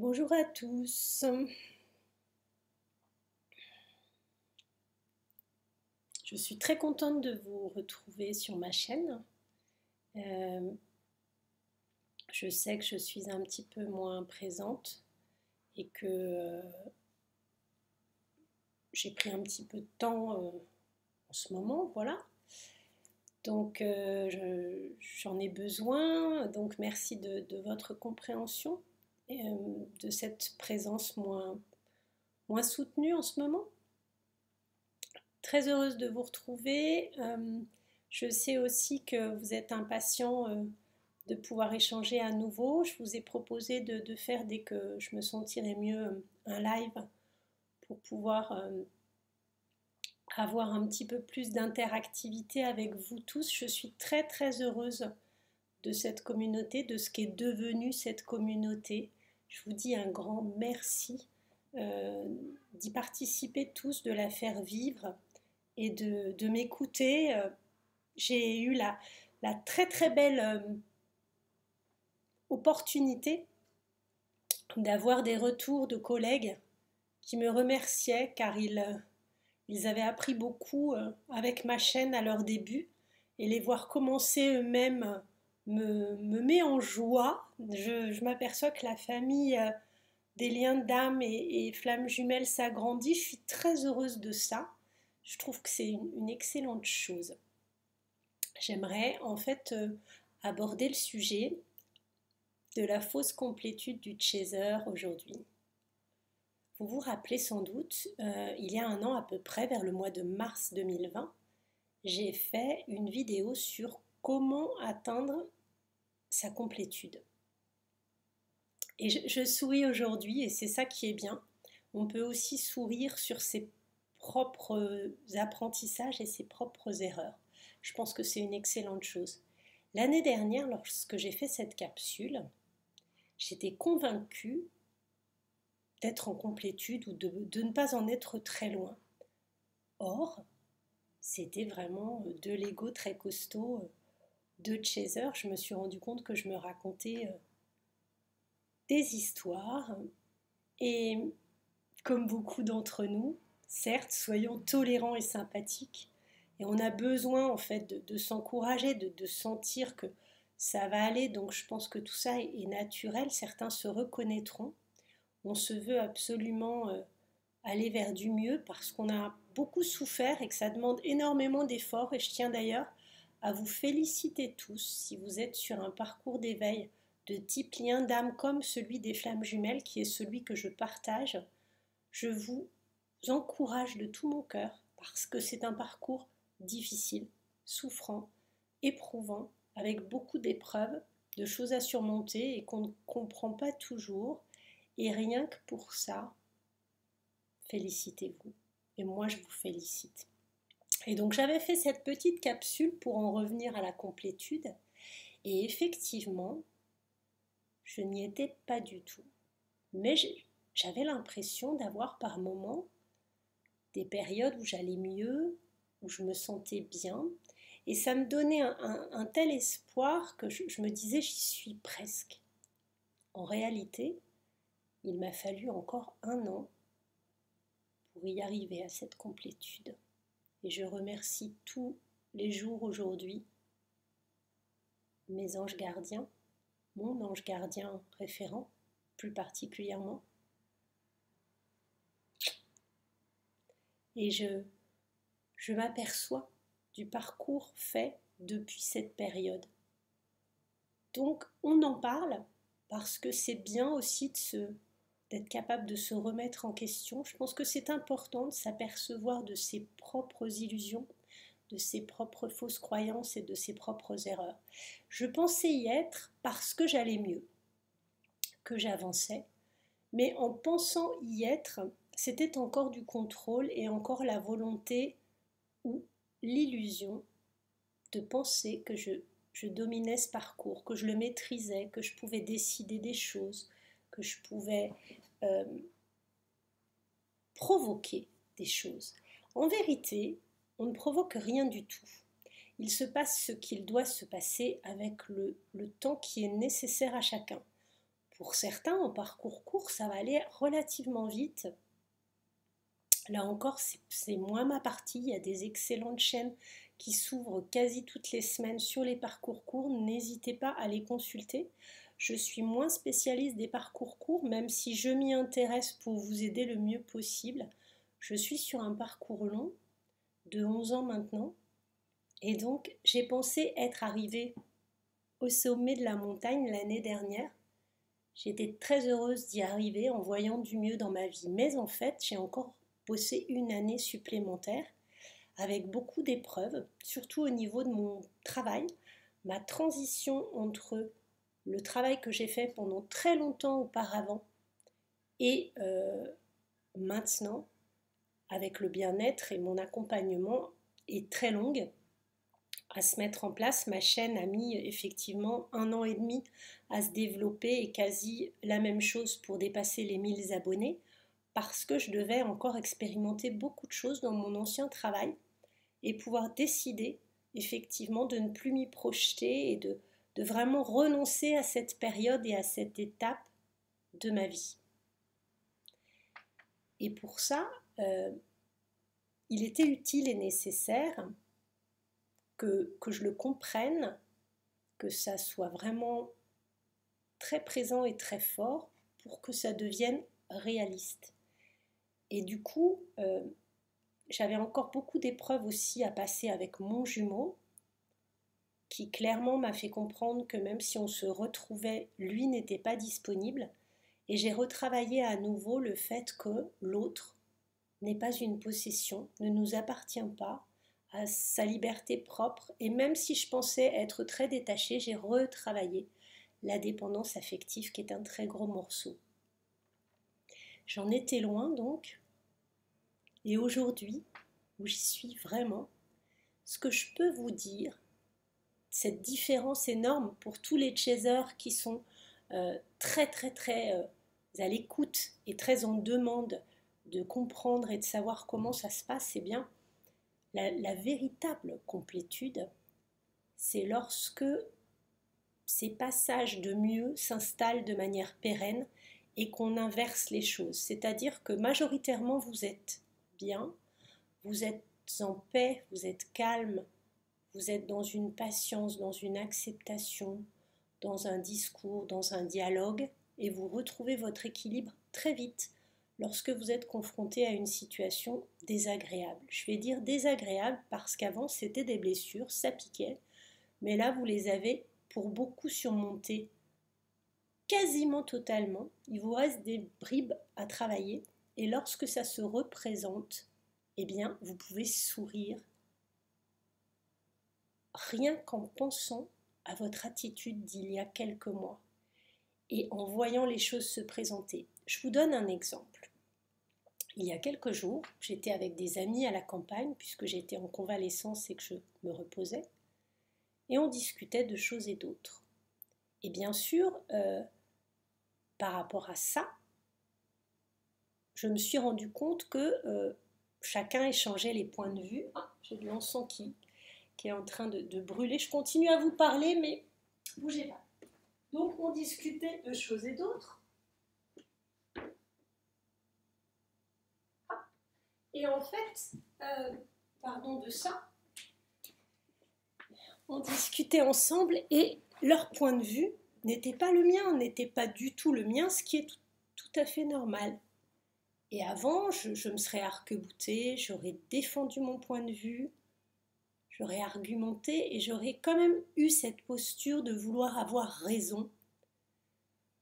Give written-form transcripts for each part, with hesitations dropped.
Bonjour à tous, je suis très contente de vous retrouver sur ma chaîne. Euh, je sais que je suis un petit peu moins présente et que j'ai pris un petit peu de temps en ce moment, voilà. Donc j'en ai besoin, donc merci de votre compréhension et de cette présence moins soutenue en ce moment. Très heureuse de vous retrouver. Je sais aussi que vous êtes impatient de pouvoir échanger à nouveau. Je vous ai proposé de faire dès que je me sentirais mieux un live pour pouvoir avoir un petit peu plus d'interactivité avec vous tous. Je suis très très heureuse de cette communauté, de ce qu'est devenue cette communauté. Je vous dis un grand merci d'y participer tous, de la faire vivre et de m'écouter. J'ai eu la très très belle opportunité d'avoir des retours de collègues qui me remerciaient car ils avaient appris beaucoup avec ma chaîne à leur début et les voir commencer eux-mêmes me met en joie. Je m'aperçois que la famille des liens d'âme et flammes jumelles s'agrandit. Je suis très heureuse de ça. Je trouve que c'est une excellente chose. J'aimerais en fait aborder le sujet de la fausse complétude du chaser aujourd'hui. Vous vous rappelez sans doute, il y a un an à peu près, vers le mois de mars 2020, j'ai fait une vidéo sur comment atteindre sa complétude. Et je souris aujourd'hui et c'est ça qui est bien. On peut aussi sourire sur ses propres apprentissages et ses propres erreurs. Je pense que c'est une excellente chose. L'année dernière, lorsque j'ai fait cette capsule, j'étais convaincue d'être en complétude ou de ne pas en être très loin. Or, c'était vraiment de l'ego très costaud, de chaser. Je me suis rendu compte que je me racontais des histoires et comme beaucoup d'entre nous, certes, soyons tolérants et sympathiques. Et on a besoin en fait de s'encourager, de sentir que ça va aller. Donc je pense que tout ça est naturel. Certains se reconnaîtront. On se veut absolument aller vers du mieux parce qu'on a beaucoup souffert et que ça demande énormément d'efforts. Et je tiens d'ailleurs à vous féliciter tous si vous êtes sur un parcours d'éveil de type lien d'âme comme celui des flammes jumelles qui est celui que je partage. Je vous encourage de tout mon cœur parce que c'est un parcours difficile, souffrant, éprouvant, avec beaucoup d'épreuves, de choses à surmonter et qu'on ne comprend pas toujours. Et rien que pour ça, félicitez-vous. Et moi, je vous félicite. Et donc, j'avais fait cette petite capsule pour en revenir à la complétude. Et effectivement, je n'y étais pas du tout. Mais j'avais l'impression d'avoir par moments des périodes où j'allais mieux, où je me sentais bien. Et ça me donnait un tel espoir que je me disais j'y suis presque. En réalité, il m'a fallu encore un an pour y arriver à cette complétude. Et je remercie tous les jours aujourd'hui mes anges gardiens, mon ange gardien référent plus particulièrement. Et je m'aperçois du parcours fait depuis cette période. Donc on en parle parce que c'est bien aussi d'être capable de se remettre en question. Je pense que c'est important de s'apercevoir de ses propres illusions, de ses propres fausses croyances et de ses propres erreurs. Je pensais y être parce que j'allais mieux, que j'avançais, mais en pensant y être, c'était encore du contrôle et encore la volonté ou l'illusion de penser que je dominais ce parcours, que je le maîtrisais, que je pouvais décider des choses, que je pouvais euh, provoquer des choses. En vérité, on ne provoque rien du tout. Il se passe ce qu'il doit se passer avec le temps qui est nécessaire à chacun Pour certains, en parcours court, ça va aller relativement vite. Là encore, c'est moins ma partie. Il y a des excellentes chaînes qui s'ouvrent quasi toutes les semaines sur les parcours courts. N'hésitez pas à les consulter. Je suis moins spécialiste des parcours courts, même si je m'y intéresse pour vous aider le mieux possible. Je suis sur un parcours long de 11 ans maintenant. Et donc, j'ai pensé être arrivée au sommet de la montagne l'année dernière. J'étais très heureuse d'y arriver en voyant du mieux dans ma vie. Mais en fait, j'ai encore bossé une année supplémentaire avec beaucoup d'épreuves, surtout au niveau de mon travail. Ma transition entre le travail que j'ai fait pendant très longtemps auparavant et maintenant, avec le bien-être et mon accompagnement, est très longue à se mettre en place. Ma chaîne a mis effectivement 1 an et demi à se développer et quasi la même chose pour dépasser les 1000 abonnés parce que je devais encore expérimenter beaucoup de choses dans mon ancien travail et pouvoir décider effectivement de ne plus m'y projeter et de vraiment renoncer à cette période et à cette étape de ma vie. Et pour ça, il était utile et nécessaire que je le comprenne, que ça soit vraiment très présent et très fort pour que ça devienne réaliste. Et du coup, j'avais encore beaucoup d'épreuves aussi à passer avec mon jumeau, qui clairement m'a fait comprendre que même si on se retrouvait, lui n'était pas disponible. Et j'ai retravaillé à nouveau le fait que l'autre n'est pas une possession, ne nous appartient pas, à sa liberté propre. Et même si je pensais être très détachée, j'ai retravaillé la dépendance affective qui est un très gros morceau. J'en étais loin donc. Et aujourd'hui, où j'y suis vraiment, ce que je peux vous dire, cette différence énorme pour tous les chasers qui sont très à l'écoute et très en demande de comprendre et de savoir comment ça se passe, c'est bien la véritable complétude, c'est lorsque ces passages de mieux s'installent de manière pérenne et qu'on inverse les choses. C'est-à-dire que majoritairement vous êtes bien, vous êtes en paix, vous êtes calme, vous êtes dans une patience, dans une acceptation, dans un discours, dans un dialogue, et vous retrouvez votre équilibre très vite lorsque vous êtes confronté à une situation désagréable. Je vais dire désagréable parce qu'avant c'était des blessures, ça piquait, mais là vous les avez pour beaucoup surmontées, quasiment totalement. Il vous reste des bribes à travailler, et lorsque ça se représente, eh bien vous pouvez sourire rien qu'en pensant à votre attitude d'il y a quelques mois et en voyant les choses se présenter. Je vous donne un exemple. Il y a quelques jours, j'étais avec des amis à la campagne puisque j'étais en convalescence et que je me reposais, et on discutait de choses et d'autres. Et bien sûr, par rapport à ça, je me suis rendu compte que chacun échangeait les points de vue. Ah, j'ai de l'encens qui est en train de brûler. Je continue à vous parler, mais bougez pas. Donc, on discutait de choses et d'autres. Ah. Et en fait, pardon de ça, on discutait ensemble et leur point de vue n'était pas le mien, n'était pas du tout le mien, ce qui est tout à fait normal. Et avant, je me serais arc-boutée, j'aurais défendu mon point de vue, j'aurais argumenté et j'aurais quand même eu cette posture de vouloir avoir raison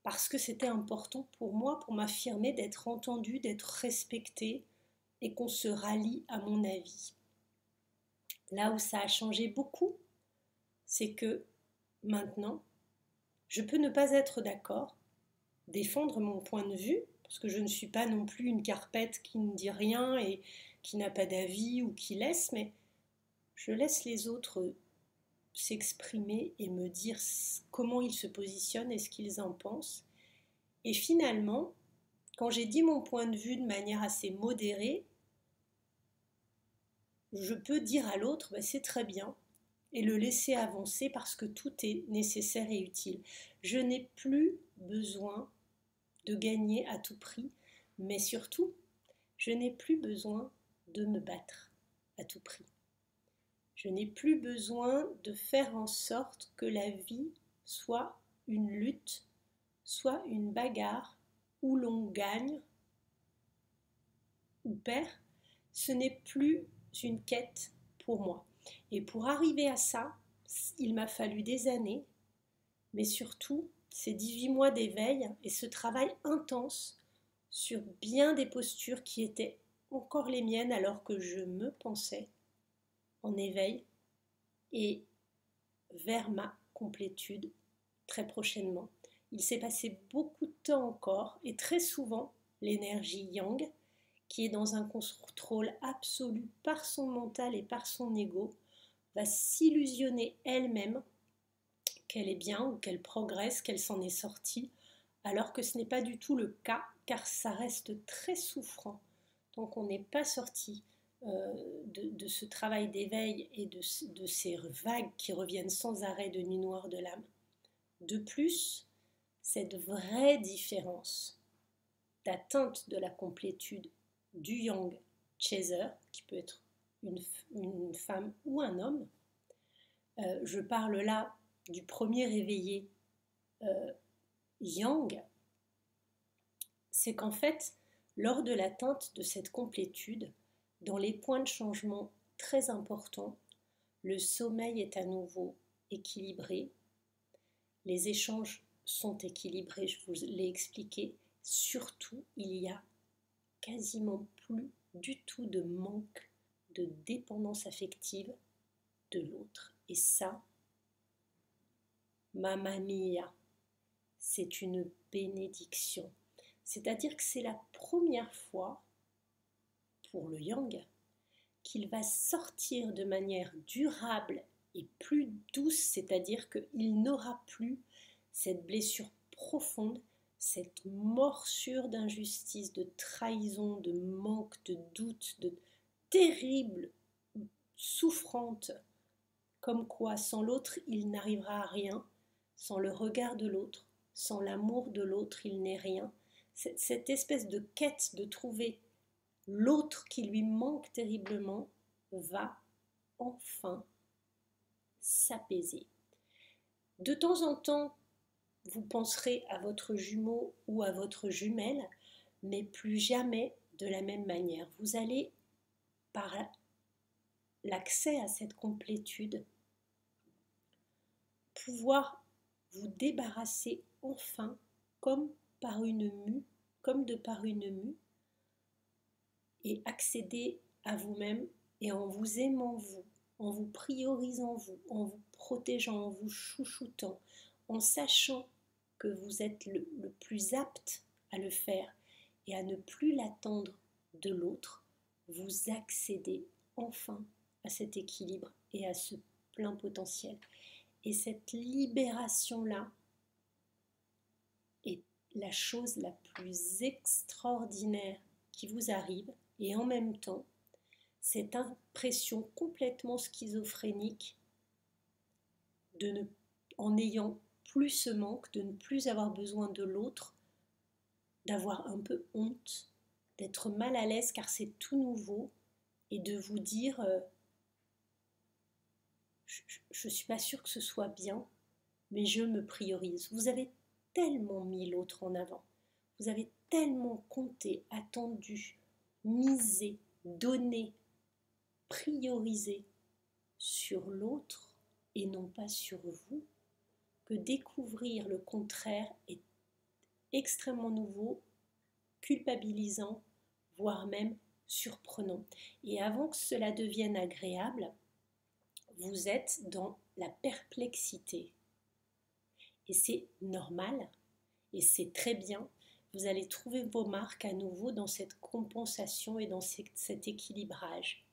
parce que c'était important pour moi, pour m'affirmer, d'être entendue, d'être respectée et qu'on se rallie à mon avis. Là où ça a changé beaucoup, c'est que maintenant, je peux ne pas être d'accord, défendre mon point de vue, parce que je ne suis pas non plus une carpette qui ne dit rien et qui n'a pas d'avis ou qui laisse, mais je laisse les autres s'exprimer et me dire comment ils se positionnent et ce qu'ils en pensent. Et finalement, quand j'ai dit mon point de vue de manière assez modérée, je peux dire à l'autre, c'est très bien, et le laisser avancer parce que tout est nécessaire et utile. Je n'ai plus besoin de gagner à tout prix, mais surtout, je n'ai plus besoin de me battre à tout prix. Je n'ai plus besoin de faire en sorte que la vie soit une lutte, soit une bagarre où l'on gagne ou perd. Ce n'est plus une quête pour moi. Et pour arriver à ça, il m'a fallu des années, mais surtout ces 18 mois d'éveil et ce travail intense sur bien des postures qui étaient encore les miennes alors que je me pensais en éveil et vers ma complétude très prochainement. Il s'est passé beaucoup de temps encore et très souvent l'énergie yang, qui est dans un contrôle absolu par son mental et par son ego, va s'illusionner elle-même qu'elle est bien ou qu'elle progresse, qu'elle s'en est sortie, alors que ce n'est pas du tout le cas, car ça reste très souffrant tant qu'on n'est pas sorti de ce travail d'éveil et de ces vagues qui reviennent sans arrêt de nuit noire de l'âme. De plus, cette vraie différence d'atteinte de la complétude du yang chaser, qui peut être une femme ou un homme, je parle là du premier éveillé yang, c'est qu'en fait, lors de l'atteinte de cette complétude, dans les points de changement très importants, le sommeil est à nouveau équilibré, les échanges sont équilibrés, je vous l'ai expliqué, surtout il y a quasiment plus du tout de manque de dépendance affective de l'autre. Et ça, mamma mia, c'est une bénédiction. C'est-à-dire que c'est la première fois pour le yang qu'il va sortir de manière durable et plus douce, c'est-à-dire qu'il n'aura plus cette blessure profonde, cette morsure d'injustice, de trahison, de manque, de doute, de terrible souffrante, comme quoi sans l'autre il n'arrivera à rien, sans le regard de l'autre, sans l'amour de l'autre il n'est rien. Cette espèce de quête de trouver l'autre qui lui manque terriblement va enfin s'apaiser. De temps en temps, vous penserez à votre jumeau ou à votre jumelle, mais plus jamais de la même manière. Vous allez, par l'accès à cette complétude, pouvoir vous débarrasser enfin comme de par une mue, et accéder à vous-même et en vous aimant vous, en vous priorisant vous, en vous protégeant, en vous chouchoutant, en sachant que vous êtes le plus apte à le faire et à ne plus l'attendre de l'autre, vous accédez enfin à cet équilibre et à ce plein potentiel. Et cette libération-là est la chose la plus extraordinaire qui vous arrive, et en même temps, cette impression complètement schizophrénique en n'ayant plus ce manque, de ne plus avoir besoin de l'autre, d'avoir un peu honte, d'être mal à l'aise car c'est tout nouveau, et de vous dire je ne suis pas sûre que ce soit bien, mais je me priorise. Vous avez tellement mis l'autre en avant, vous avez tellement compté, attendu, misé, donné, priorisé sur l'autre et non pas sur vous, que découvrir le contraire est extrêmement nouveau, culpabilisant, voire même surprenant. Et avant que cela devienne agréable, vous êtes dans la perplexité. Et c'est normal, et c'est très bien. Vous allez trouver vos marques à nouveau dans cette compensation et dans cet équilibrage.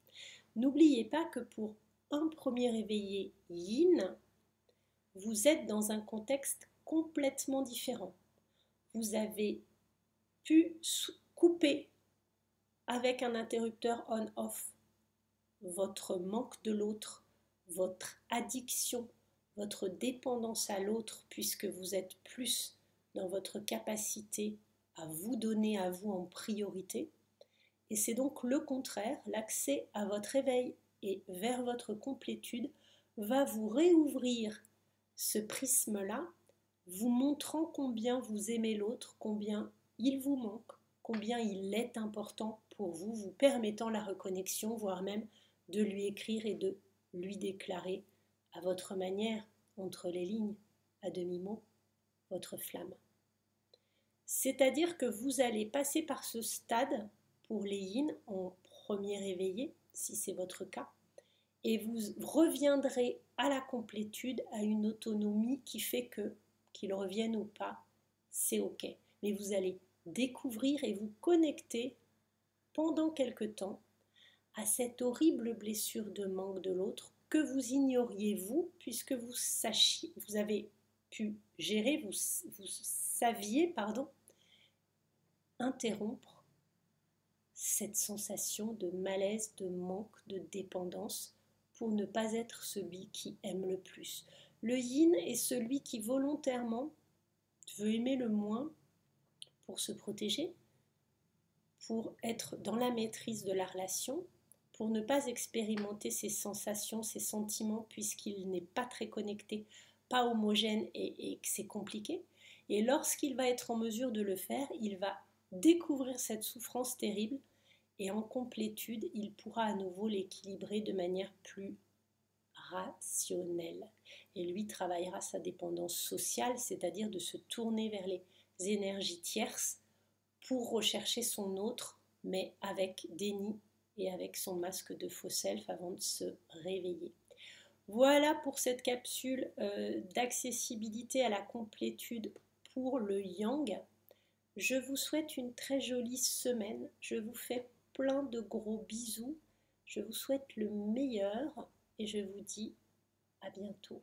N'oubliez pas que pour un premier éveillé yin, vous êtes dans un contexte complètement différent. Vous avez pu couper avec un interrupteur on-off votre manque de l'autre, votre addiction, votre dépendance à l'autre, puisque vous êtes plus dans votre capacité à vous donner à vous en priorité. Et c'est donc le contraire, l'accès à votre éveil et vers votre complétude va vous réouvrir ce prisme-là, vous montrant combien vous aimez l'autre, combien il vous manque, combien il est important pour vous, vous permettant la reconnexion, voire même de lui écrire et de lui déclarer à votre manière, entre les lignes, à demi-mot, votre flamme. C'est-à-dire que vous allez passer par ce stade pour les yin en premier éveillé, si c'est votre cas, et vous reviendrez à la complétude, à une autonomie qui fait que, qu'il revienne ou pas, c'est ok. Mais vous allez découvrir et vous connecter pendant quelque temps à cette horrible blessure de manque de l'autre que vous ignoriez vous, puisque vous sachiez, vous avez pu gérer, vous saviez, interrompre cette sensation de malaise, de manque, de dépendance pour ne pas être celui qui aime le plus. Le yin est celui qui volontairement veut aimer le moins pour se protéger, pour être dans la maîtrise de la relation, pour ne pas expérimenter ses sensations, ses sentiments, puisqu'il n'est pas très connecté, pas homogène et que c'est compliqué. Et lorsqu'il va être en mesure de le faire, il va découvrir cette souffrance terrible et en complétude, il pourra à nouveau l'équilibrer de manière plus rationnelle. Et lui travaillera sa dépendance sociale, c'est-à-dire de se tourner vers les énergies tierces pour rechercher son autre, mais avec déni et avec son masque de faux self avant de se réveiller. Voilà pour cette capsule d'accessibilité à la complétude pour le yang. Je vous souhaite une très jolie semaine. Je vous fais plein de gros bisous. Je vous souhaite le meilleur et je vous dis à bientôt.